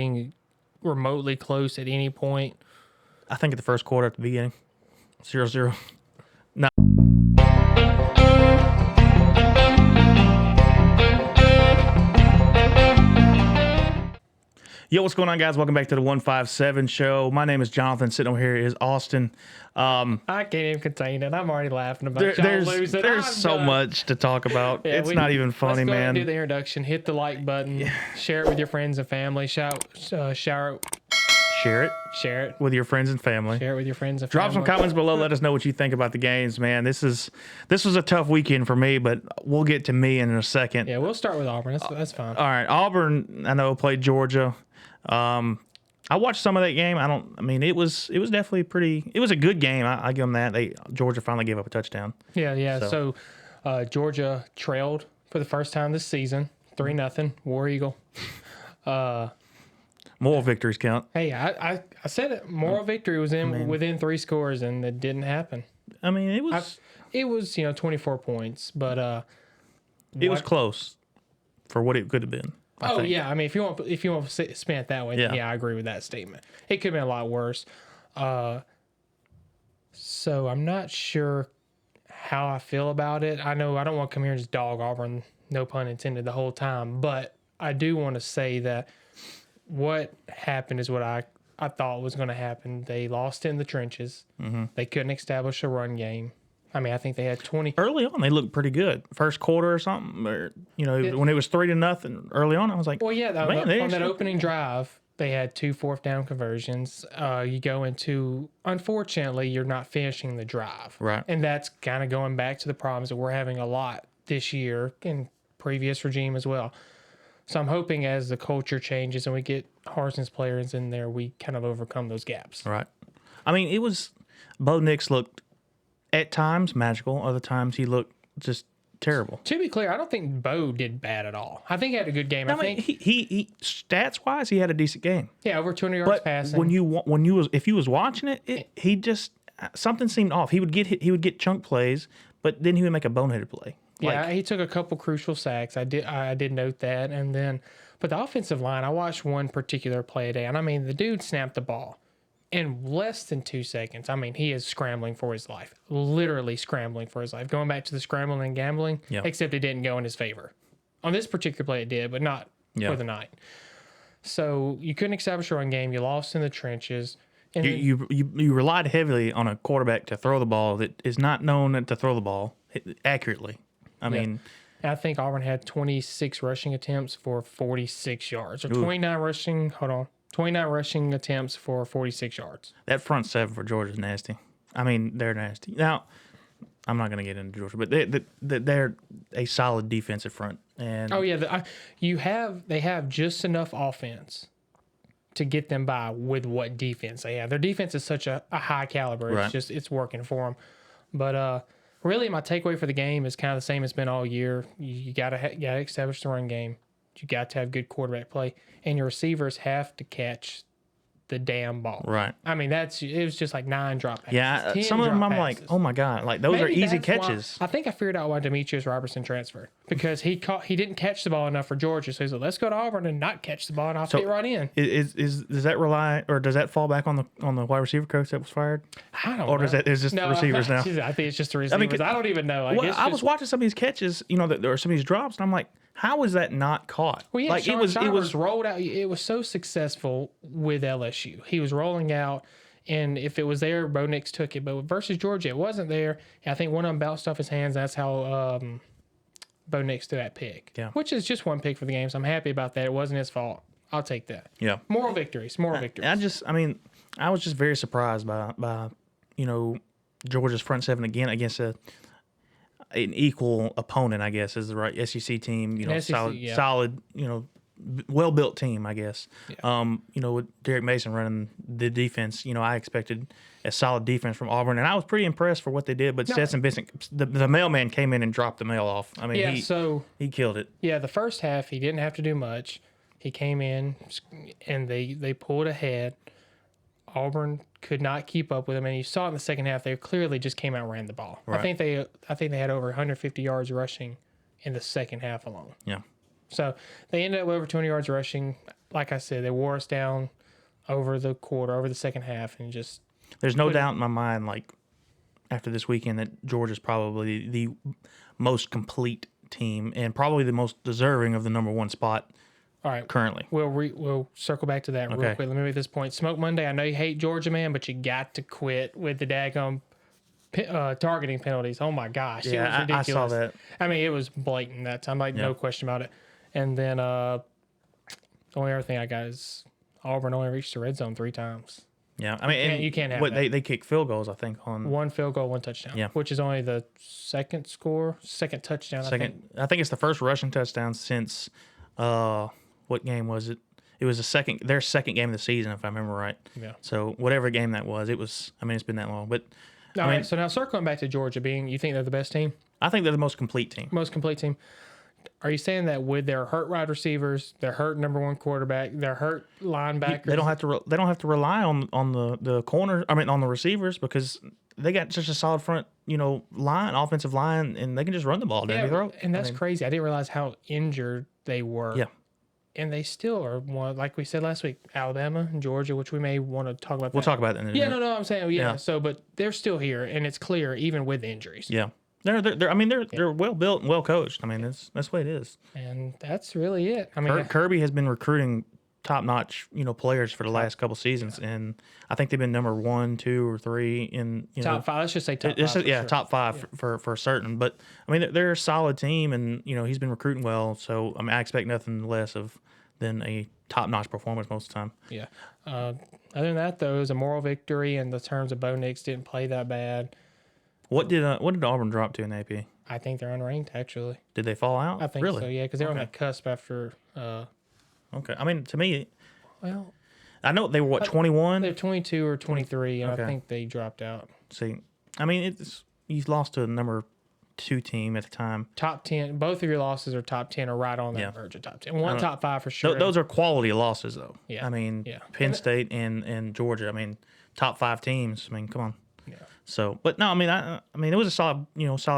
being remotely close at any point. I think at the first quarter at the beginning, 0-0. No. Yo, what's going on, guys? Welcome back to the 157 show. My name is Jonathan. Sitting over here is Austin. I can't even contain it. I'm already laughing about y'all There's losing. so much to talk about. Yeah, it's not even funny, let's go ahead and man. do the introduction. Hit the like button. Share it with your friends and family. Share it Share it with your friends and family. Share it with your friends and Drop family. some comments below. Let us know what you think about the games, man. This was a tough weekend for me, but we'll get to me in a second. Yeah, we'll start with Auburn. That's fine. All right, Auburn, I know, played Georgia. I watched some of that game. It was definitely pretty. It was a good game. I give them that. Georgia finally gave up a touchdown. Yeah. So Georgia trailed for the first time this season, 3-0. War Eagle. Moral victories count. Hey, I said it. Moral victory was within 3 scores, and it didn't happen. I mean, it was 24 points, but it was close for what it could have been. I think. Yeah, I mean, if you want to spin it that way, then I agree with that statement. It could have been a lot worse. So I'm not sure how I feel about it. I know I don't want to come here and just dog Auburn, no pun intended, the whole time, but I do want to say that what happened is what I thought was going to happen. They lost in the trenches. Mm-hmm. They couldn't establish a run game. I mean, I think they had 20. Early on, they looked pretty good. First quarter or something, or when it was 3-0 early on, I was like, well, yeah, on that opening drive, they had 2 4th-down conversions. You go into, unfortunately, you're not finishing the drive, right? And that's kind of going back to the problems that we're having a lot this year in previous regime as well. So I'm hoping as the culture changes and we get Harson's players in there, we kind of overcome those gaps. Right. I mean, Bo Nix looked at times magical. Other times he looked just terrible. To be clear, I don't think Bo did bad at all. I think he had a good game. I think he stats wise, he had a decent game. Yeah, over 200 yards passing. If you was watching it, he just something seemed off. He would get chunk plays, but then he would make a boneheaded play. Yeah, he took a couple crucial sacks. I did note that, and then but the offensive line. I watched one particular play today, and I mean the dude snapped the ball in less than 2 seconds. I mean, he is scrambling for his life, literally scrambling for his life. Going back to the scrambling and gambling, except it didn't go in his favor. On this particular play, it did, but not for the night. So you couldn't establish a run game. You lost in the trenches. And you relied heavily on a quarterback to throw the ball that is not known to throw the ball accurately. I mean, I think Auburn had 26 rushing attempts for 46 yards, or 29 rushing. 29 rushing attempts for 46 yards. That front seven for Georgia is nasty. I mean, they're nasty. Now, I'm not going to get into Georgia, but they're a solid defensive front. And they have just enough offense to get them by with what defense they have. Their defense is such a high caliber. Right. It's working for them. But really, my takeaway for the game is kind of the same it's been all year. You got to establish the run game. You got to have good quarterback play, and your receivers have to catch the damn ball. Right. I mean, it was just like 9 drop passes. Yeah, some of them I'm like, oh my god, like those are easy catches. I think I figured out why Demetrius Robertson transferred, because he didn't catch the ball enough for Georgia, so he's like, let's go to Auburn and not catch the ball, and I'll fit right in. Does that fall back on the wide receiver coach that was fired? I don't know. Or is just the receivers now? I think it's just the receivers. I don't even know. I was watching some of these catches, or some of these drops, and I'm like, how is that not caught? Well, yeah, like it was rolled out. It was so successful with LSU. He was rolling out, and if it was there, Bo Nix took it. But versus Georgia, it wasn't there. I think one of them bounced off his hands. That's how Bo Nix threw that pick. Yeah. Which is just one pick for the game, so I'm happy about that. It wasn't his fault. I'll take that. Yeah. Moral victories. I was just very surprised by Georgia's front seven again against an equal opponent, I guess, is the right SEC team. Solid, well-built team, I guess. Yeah. With Derek Mason running the defense, I expected a solid defense from Auburn, and I was pretty impressed for what they did. But Stetson Bennett, the mailman came in and dropped the mail off. I mean, he killed it. Yeah, the first half he didn't have to do much. He came in and they pulled ahead. Auburn could not keep up with them, and you saw it in the second half. They clearly just came out and ran the ball. Right. I think they had over 150 yards rushing in the second half alone. Yeah. So they ended up with over 200 yards rushing. like I said, they wore us down over the second half, and just There's no doubt in my mind, like, after this weekend, that Georgia's probably the most complete team and probably the most deserving of the number one spot all right. currently. We'll circle back to that real Okay. quick. Let me make this point. Smoke Monday. I know you hate Georgia, man, but you got to quit with the daggone targeting penalties. Oh my gosh, it was Yeah, ridiculous. I saw that. I mean, it was blatant that time. Like no question about it. And then the only other thing I got is Auburn only reached the red zone 3 times. Yeah, I mean, You can't have what that. they kick field goals, I think, on 1 field goal, 1 touchdown. Yeah. Which is only the second touchdown. second. I think it's the first rushing touchdown since what game was it? It was their second game of the season, if I remember right. Yeah. So whatever game that was, it was. I mean, it's been that long, but All right. So now circling back to Georgia, you think they're the best team, I think they're the most complete team. most complete team. Are you saying that with their hurt wide receivers, their hurt number 1 quarterback, their hurt linebackers, They don't have to rely on the corner. I mean, on the receivers, because they got such a solid front, offensive line, and they can just run the ball down your throat. and that's crazy. I didn't realize how injured they were. Yeah. And they still are one, like we said last week, Alabama and Georgia, which we may want to talk about. We'll talk about that in a minute. I'm saying yeah. So, but they're still here, and it's clear even with injuries. Yeah. They're well built and well coached. I mean, that's the way it is. And that's really it. I mean, Kirby has been recruiting top notch, players for the last couple seasons, and I think they've been number 1, 2, or 3 in top 5. Let's just say top 5. Yeah, top 5 for certain. But I mean, they're a solid team, and he's been recruiting well. So I mean, I expect nothing less than a top notch performance most of the time. Yeah. Other than that, though, it was a moral victory in the terms of Bo Nix didn't play that bad. What did Auburn drop to in AP? I think they're unranked, actually. Did they fall out? I think really? so, yeah, because they're on that cusp after. Okay. I mean, to me, Well, I know they were 21. they're 22 or 23, and Okay. I think they dropped out. See, I mean, you lost to a number 2 team at the time. Top 10. Both of your losses are top 10 or right on that verge of top 10. One top 5 for sure. Those are quality losses, though. Yeah. I mean, Yeah. Penn State and Georgia. I mean, top 5 teams. I mean, come on. Yeah. So, but no, I mean, it was a solid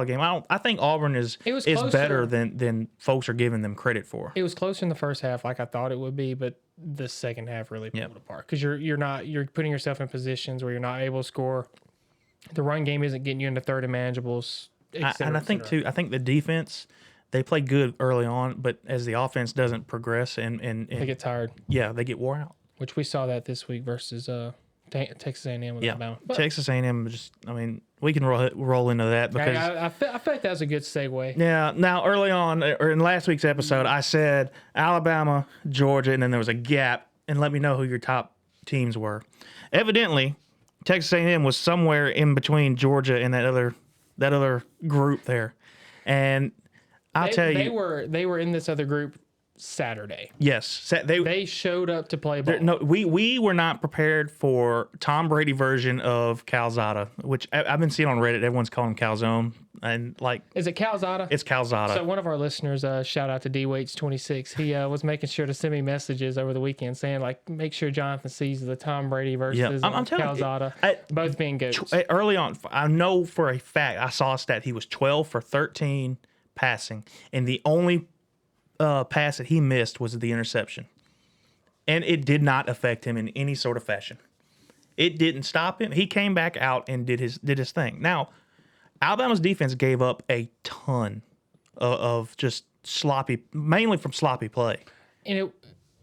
game. I think Auburn is closer. better than folks are giving them credit for. It was closer in the first half, like I thought it would be, but the second half really pulled it apart because you're putting yourself in positions where you're not able to score. The run game isn't getting you into third and manageables. And I think too. I think the defense, they play good early on, but as the offense doesn't progress and they get tired. Yeah, they get wore out. Which we saw that this week versus Texas A&M with Alabama. But Texas A&M we can roll into that because I feel like that was a good segue. Yeah. Now, early on, or in last week's episode, I said Alabama, Georgia, and then there was a gap, and let me know who your top teams were. Evidently, Texas A&M was somewhere in between Georgia and that other group there, and I'll tell you, they were in this other group Saturday. yes, They showed up to play ball. No, we were not prepared for Tom Brady version of Calzada, which I've been seeing on Reddit. Everyone's calling him Calzone, and Is it Calzada? it's Calzada. So one of our listeners, shout out to DWaits26, he was making sure to send me messages over the weekend saying, like, make sure Jonathan sees the Tom Brady versus I'm telling you, Calzada, both being good. Early on, I know for a fact, I saw a stat, he was 12 for 13 passing, and the only pass that he missed was the interception. And it did not affect him in any sort of fashion. It didn't stop him. He came back out and did his thing. Now, Alabama's defense gave up a ton of just mainly from sloppy play. And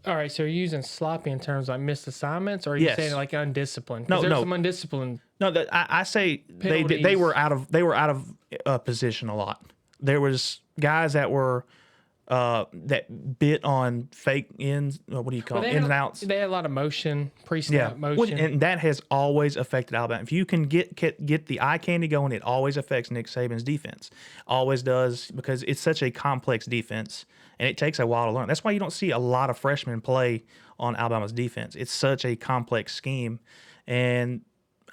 all right, so you're using sloppy in terms of like missed assignments, or are you Yes. saying like undisciplined? No, there's no. some undisciplined. No, I say they Penalties. were out of position a lot. There was guys that were that bit on fake ins. What do you call it? Ins and outs. They had a lot of motion, pre-snap motion. Well, and that has always affected Alabama. If you can get the eye candy going, it always affects Nick Saban's defense. Always does, because it's such a complex defense, and it takes a while to learn. That's why you don't see a lot of freshmen play on Alabama's defense. It's such a complex scheme, and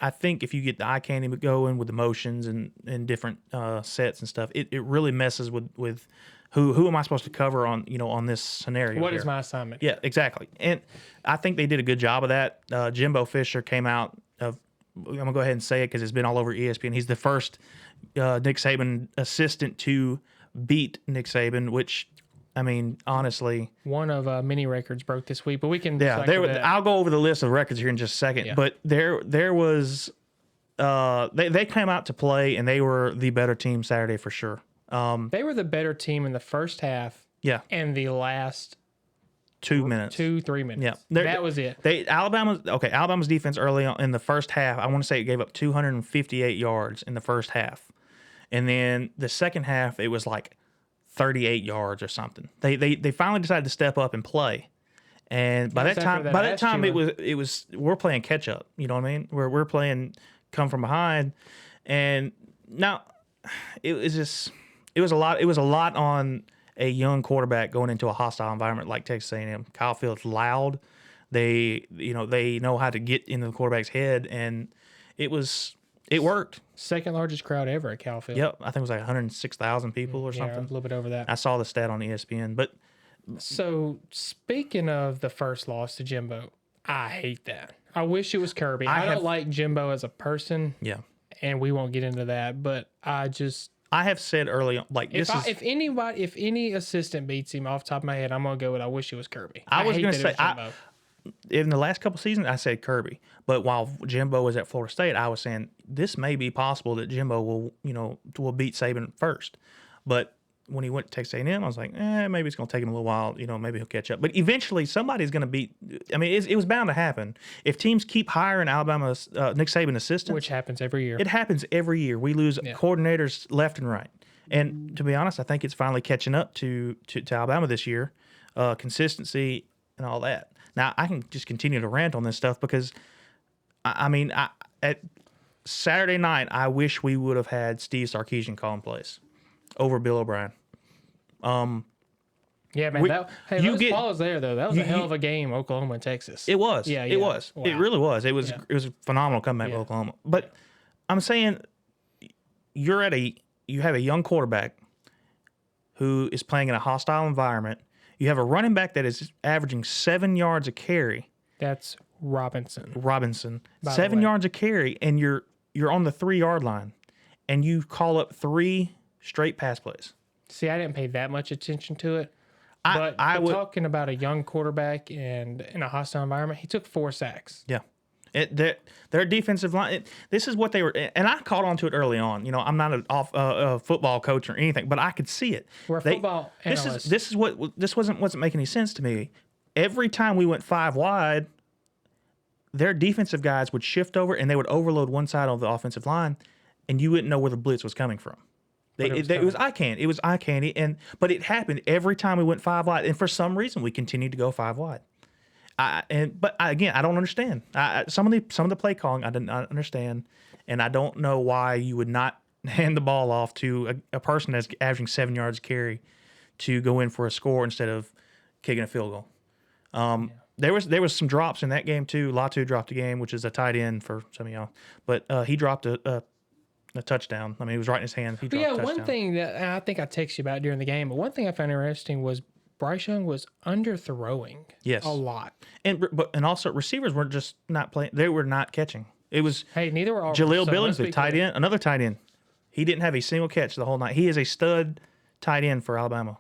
I think if you get the eye candy going with the motions and different sets and stuff, it really messes with who am I supposed to cover on this scenario. What here. is my assignment? Yeah, exactly. And I think they did a good job of that. Jimbo Fisher came out of, I'm going to go ahead and say it because it's been all over ESPN. He's the first Nick Saban assistant to beat Nick Saban, which I mean, honestly, one of many records broke this week, but we can. yeah. I'll go over the list of records here in just a second. Yeah. But there was, they came out to play, and they were the better team Saturday for sure. They were the better team in the first half. Yeah. And the last 2 minutes. 2-3 minutes. Yeah. That was it. Alabama's defense early on in the first half, I want to say it gave up 258 yards in the first half. And then the second half, it was like 38 yards or something. They finally decided to step up and play. And by that time it was we're playing catch up, you know what I mean? We're playing come from behind. And now it was a lot on a young quarterback going into a hostile environment like Texas A&M. Kyle Fields loud. They know how to get into the quarterback's head, and it worked. Second largest crowd ever at Cal Field. Yep, I think it was like 106,000 people or something. A little bit over that. I saw the stat on ESPN. But so speaking of the first loss to Jimbo, I hate that. I wish it was Kirby. I don't like Jimbo as a person. Yeah, and we won't get into that. But I have said early on, like if any assistant beats him off the top of my head, I'm gonna go with I wish it was Kirby. I was gonna say in the last couple seasons I said Kirby, but while Jimbo was at Florida State, I was saying this may be possible that Jimbo will beat Saban first. But when he went to Texas A&M, I was like, maybe it's gonna take him a little while. Maybe he'll catch up. But eventually somebody's gonna beat. I mean, it was bound to happen if teams keep hiring Alabama's Nick Saban assistants, which happens every year. It happens every year. We lose coordinators left and right. And to be honest, I think it's finally catching up to Alabama this year, consistency and all that. Now, I can just continue to rant on this stuff because, at Saturday night, I wish we would have had Steve Sarkisian calling plays over Bill O'Brien. Yeah, man. Those balls there, though. That was a hell of a game, Oklahoma and Texas. It was. Yeah, it was. Wow. It really was. It was a phenomenal comeback with Oklahoma. But I'm saying you have a young quarterback who is playing in a hostile environment. You have a running back that is averaging 7 yards a carry. That's Robinson. 7 yards a carry, and you're on the 3-yard line, and you call up 3 straight pass plays. See, I didn't pay that much attention to it. But talking about a young quarterback and in a hostile environment, he took 4 sacks. Yeah. Their defensive line, this is what they were, and I caught on to it early on. I'm not a football coach or anything, but I could see it. We're football analysts. This wasn't making any sense to me. Every time we went 5 wide, their defensive guys would shift over and they would overload one side of the offensive line, and you wouldn't know where the blitz was coming from. It was eye candy. It was eye candy, but it happened every time we went 5 wide, and for some reason we continued to go 5 wide. I don't understand. Some of the play calling I did not understand, and I don't know why you would not hand the ball off to a person that's averaging 7 yards a carry to go in for a score instead of kicking a field goal. There was some drops in that game too. Latu dropped a game, which is a tight end for some of y'all, but he dropped a touchdown. I mean, he was right in his hand. He dropped a touchdown. One thing that I think I texted you about during the game, but one thing I found interesting was Bryce Young was underthrowing a lot. And also receivers were just not playing. They were not catching. It was neither were Auburn. Jaleel Billings, the tight end, another tight end. He didn't have a single catch the whole night. He is a stud tight end for Alabama.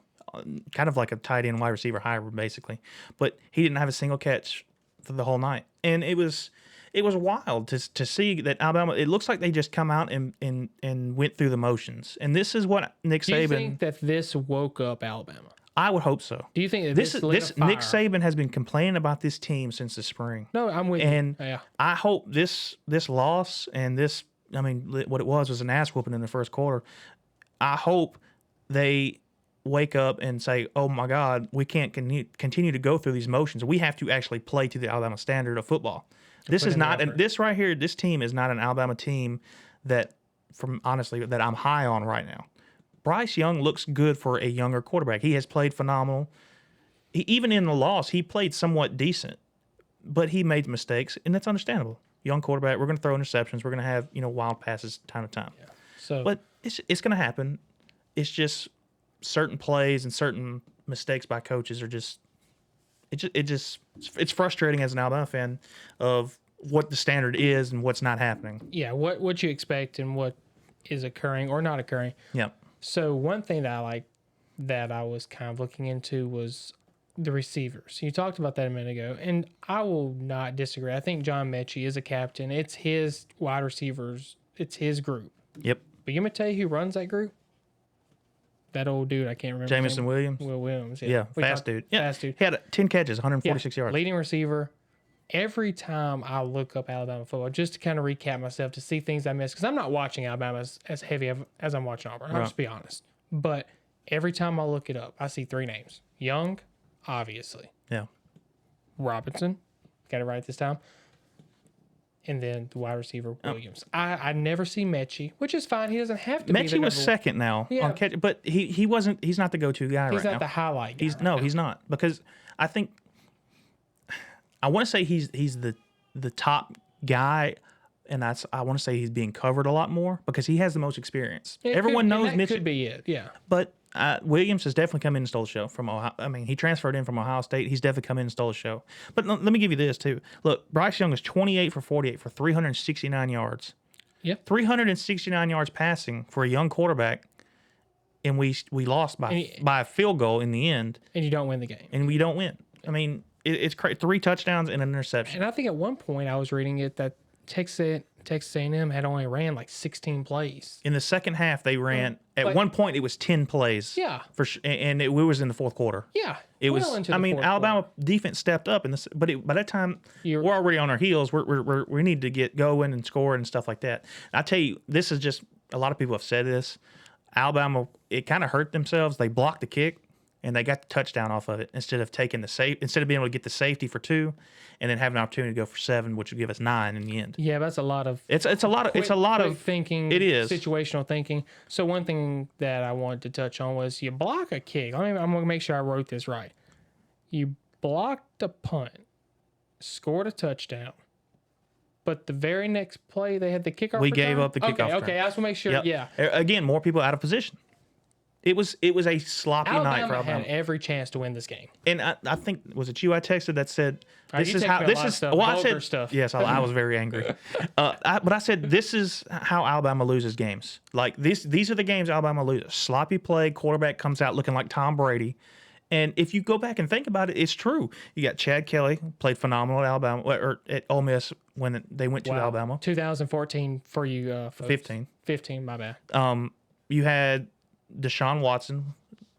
Kind of like a tight end wide receiver hybrid, basically. But he didn't have a single catch for the whole night. And it was wild to see that Alabama, it looks like they just come out and went through the motions. And this is what Nick Saban... Do you think that this woke up Alabama? I would hope so. Do you think that this Nick Saban has been complaining about this team since the spring? No, I'm with you. And I hope this loss and this, what it was an ass whooping in the first quarter. I hope they wake up and say, oh my God, we can't continue to go through these motions. We have to actually play to the Alabama standard of football. This is not, this right here, this team is not an Alabama team that I'm high on right now. Bryce Young looks good for a younger quarterback. He has played phenomenal. Even in the loss, he played somewhat decent, but he made mistakes, and that's understandable. Young quarterback, we're going to throw interceptions. We're going to have wild passes time to time. Yeah. But it's going to happen. It's just certain plays and certain mistakes by coaches are just it's frustrating as an Alabama fan of what the standard is and what's not happening. Yeah, what you expect and what is occurring or not occurring. Yeah. So one thing that I like that I was kind of looking into was the receivers. You talked about that a minute ago, and I will not disagree. I think John Mechie is a captain. It's his wide receivers. It's his group. Yep. But you want me to tell you who runs that group? That old dude, I can't remember. Jamison Williams. Will Williams. Yeah, fast dude. Yeah, fast dude. He had 10 catches, 146 yards. Leading receiver. Every time I look up Alabama football, just to kind of recap myself to see things I missed, because I'm not watching Alabama as heavy as I'm watching Auburn. I'll just be honest. But every time I look it up, I see 3 names. Young, obviously. Yeah. Robinson, got it right this time. And then the wide receiver, Williams. I never see Mechie, which is fine. He doesn't have to be. Mechie was second now on catch, but he wasn't. He's not the go-to guy right now. He's not the highlight guy. He's not, because I think I want to say he's the top guy, and I want to say he's being covered a lot more because he has the most experience. Everyone knows Mechie. Could be it, yeah. But Williams has definitely come in and stole the show from Ohio. I mean, he transferred in from Ohio State. He's definitely come in and stole the show. But let me give you this, too. Look, Bryce Young is 28 for 48 for 369 yards. Yep. 369 yards passing for a young quarterback, and we lost by a field goal in the end. And you don't win the game. And we don't win. I mean, it's crazy. 3 touchdowns and an interception. And I think at one point I was reading it that Texas A&M had only ran like 16 plays. In the second half, they ran. At one point, it was 10 plays. Yeah. And we was in the fourth quarter. Yeah. It was. I mean, Alabama defense stepped up, but by that time we're already on our heels. We need to get going and score and stuff like that. I tell you, this is just a lot of people have said this. Alabama, it kind of hurt themselves. They blocked the kick, and they got the touchdown off of it instead of being able to get the safety for 2, and then having an opportunity to go for 7, which would give us 9 in the end. Yeah, that's a lot of. It's a lot of thinking. It is situational thinking. So one thing that I wanted to touch on was you block a kick. I'm going to make sure I wrote this right. You blocked a punt, scored a touchdown, but the very next play they had the kickoff. We gave up the kickoff. Okay, I just want to make sure. Yep. Yeah. Again, more people out of position. It was a sloppy night for Alabama. Had every chance to win this game. And I think, was it you I texted that said, this is how this is stuff, well, I said stuff. Yes, I was very angry. But I said this is how Alabama loses games. Like these are the games Alabama loses. Sloppy play, quarterback comes out looking like Tom Brady. And if you go back and think about it, it's true. You got Chad Kelly, played phenomenal at Alabama or at Ole Miss when they went to Alabama. 2014 for you folks. 15, my bad. You had Deshaun Watson,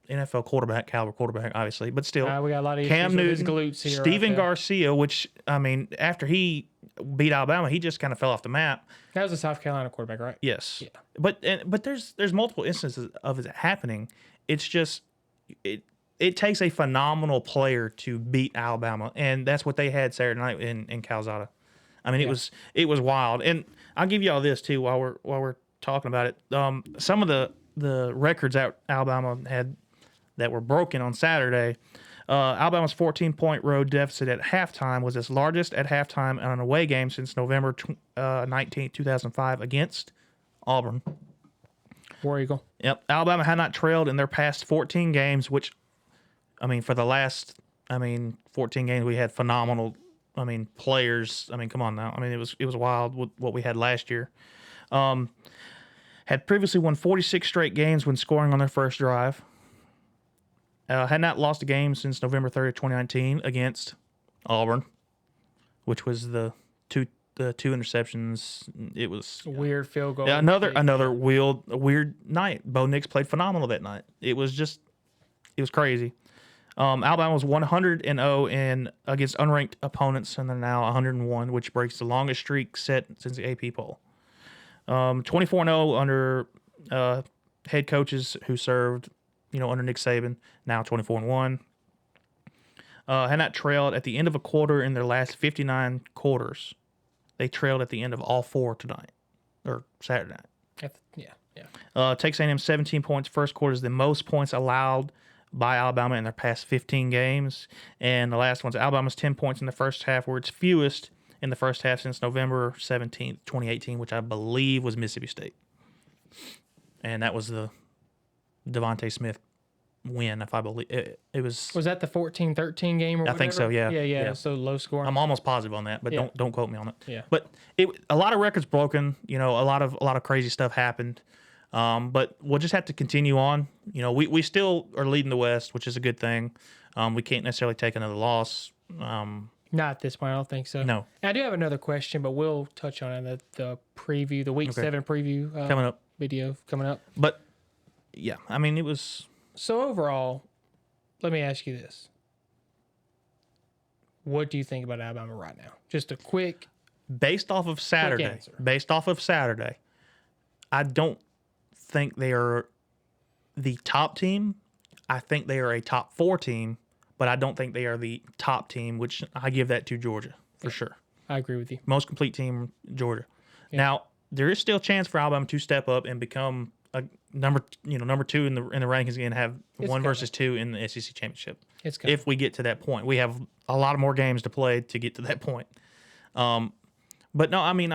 NFL caliber quarterback, obviously, but still. We got a lot of Cam Newton, Newton, glutes here. Steven Garcia, which, I mean, after he beat Alabama, he just kind of fell off the map. That was a South Carolina quarterback, right? Yes. Yeah. But there's multiple instances of it happening. It's just it takes a phenomenal player to beat Alabama, and that's what they had Saturday night in Calzada. I mean, it was wild. And I'll give you all this too while we're talking about it. Some of the records that Alabama had that were broken on Saturday. Alabama's 14-point road deficit at halftime was its largest at halftime on an away game since November 19, 2005 against Auburn. War Eagle. Yep. Alabama had not trailed in their past 14 games, which, I mean, for the last, 14 games, we had phenomenal, players. Come on now. It was wild with what we had last year. Had previously won 46 straight games when scoring on their first drive. Had not lost a game since November 30th, 2019 against Auburn, which was the two interceptions. It was a weird field goal. Yeah, another weird night. Bo Nix played phenomenal that night. It was crazy. Alabama was 100-0 against unranked opponents, and they're now 101, which breaks the longest streak set since the AP poll. 24-0 under head coaches who served, under Nick Saban, now 24-1. Had not trailed at the end of a quarter in their last 59 quarters. They trailed at the end of all 4 tonight, or Saturday night. Yeah. Texas A&M 17 points. First quarter is the most points allowed by Alabama in their past 15 games. And the last one's Alabama's 10 points in the first half, where it's fewest in the first half since November 17th, 2018, which I believe was Mississippi State. And that was the Devontae Smith win, if I believe. It was... Was that the 14-13 game or whatever? I think so, yeah. Yeah, so low score. I'm almost positive on that, but don't quote me on it. Yeah. But a lot of records broken, a lot of crazy stuff happened. But we'll just have to continue on. You know, we still are leading the West, which is a good thing. We can't necessarily take another loss. Not at this point, I don't think so. No. I do have another question, but we'll touch on it in the preview, the Week 7 preview Coming up. video coming up. But, yeah, I mean, it was... So, overall, let me ask you this. What do you think about Alabama right now? Just a quick... Based off of Saturday, I don't think they are the top team. I think they are a top 4 team. But I don't think they are the top team, which I give that to Georgia for sure. I agree with you. Most complete team, Georgia. Yeah. Now there is still a chance for Alabama to step up and become a number 2 in the rankings again, have one versus 2 in the SEC championship. It's coming. If we get to that point, we have a lot of more games to play to get to that point. But no, I mean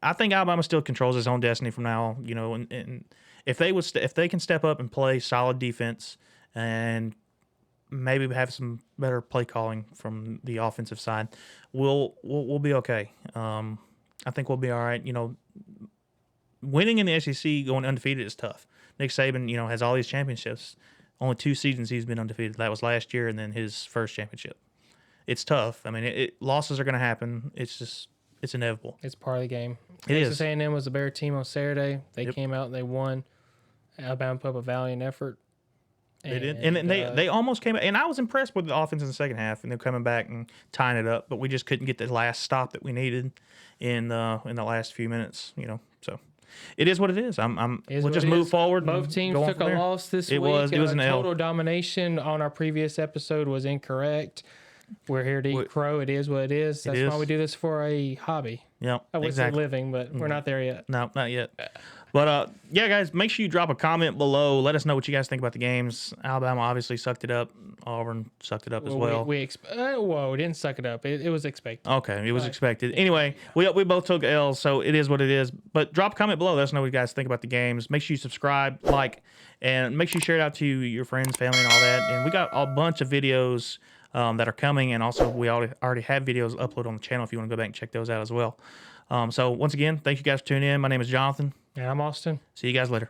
I think Alabama still controls its own destiny from now. You know, and if they can step up and play solid defense and maybe have some better play calling from the offensive side, we'll be okay. I think we'll be all right. You know, winning in the SEC, going undefeated is tough. Nick Saban, you know, has all these championships. Only 2 seasons he's been undefeated. That was last year and then his first championship. It's tough. I mean, losses are going to happen. It's inevitable. It's part of the game. Texas A&M was a better team on Saturday. They came out and they won. Alabama put up a valiant effort. They did, and they almost came back. And I was impressed with the offense in the second half, and they're coming back and tying it up. But we just couldn't get the last stop that we needed in the last few minutes. You know, so it is what it is. We'll just move forward. Both teams took a loss this week. It was an L. Total domination on our previous episode was incorrect. We're here to eat crow. It is what it is. That's why we do this for a hobby. Yeah, I would say living, but we're not there yet. No, not yet. But, yeah, guys, make sure you drop a comment below. Let us know what you guys think about the games. Alabama obviously sucked it up. Auburn sucked it up as well. We didn't suck it up. It was expected. Okay, it was expected. Anyway, we both took L's, so it is what it is. But drop a comment below. Let us know what you guys think about the games. Make sure you subscribe, like, and make sure you share it out to your friends, family, and all that. And we got a bunch of videos that are coming, and also we already have videos uploaded on the channel if you want to go back and check those out as well. So once again, thank you guys for tuning in. My name is Jonathan. And I'm Austin. See you guys later.